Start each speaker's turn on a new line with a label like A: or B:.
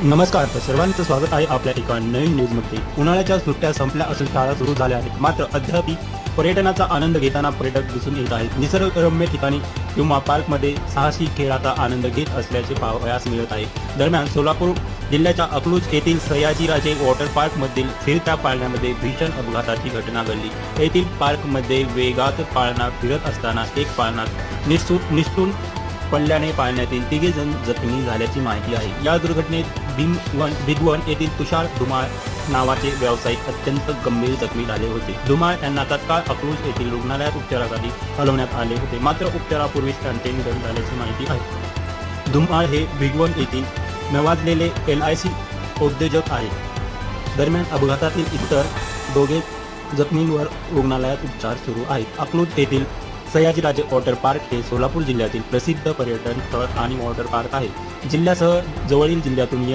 A: नमस्कार, तर सर्वांचं स्वागत आहे आपल्या एका नवीन न्यूजमध्ये. उन्हाळ्याच्या सुट्ट्या संपल्या असून शाळा सुरू झाल्या आहेत. मात्र अद्यापही पर्यटनाचा आनंद घेताना पर्यटक दिसून येत आहेत. निसर्गरम्य ठिकाणी किंवा पार्कमध्ये साहसी खेळाचा आनंद घेत असल्याचे पाहावयास मिळत आहे. दरम्यान सोलापूर जिल्ह्याच्या अकलूज येथील सयाजीराजे वॉटर पार्कमधील फिरत्या पाळण्यामध्ये भीषण अपघाताची घटना घडली. येथील पार्कमध्ये वेगात पाळणा फिरत असताना एक पाळणा निसटून पडल्याने पाळण्यातील 3 जण जखमी झाल्याची माहिती आहे. या दुर्घटनेत भिगवण येथील तुषार धुमाळ नावाचे व्यावसायिक अत्यंत गंभीर जखमी झाले होते. धुमाळ यांना तत्काळ अकलूज येथील रुग्णालयात उपचारासाठी हलवण्यात आले होते. मात्र उपचारापूर्वीच त्यांचे निधन झाल्याची माहिती आहे. धुमाळ हे भिगवण येथील नावाजलेले LIC उद्योजक आहेत. दरम्यान अपघातातील इतर दोघे जखमींवर रुग्णालयात उपचार सुरू आहेत. अकलूज येथील सयाजीराजे वॉटर पार्क हे सोलापूर जिल्ह्यातील प्रसिद्ध पर्यटन स्थळ आणि वॉटर पार्क आहे. जिल्ह्यासह जवळील जिल्ह्यातून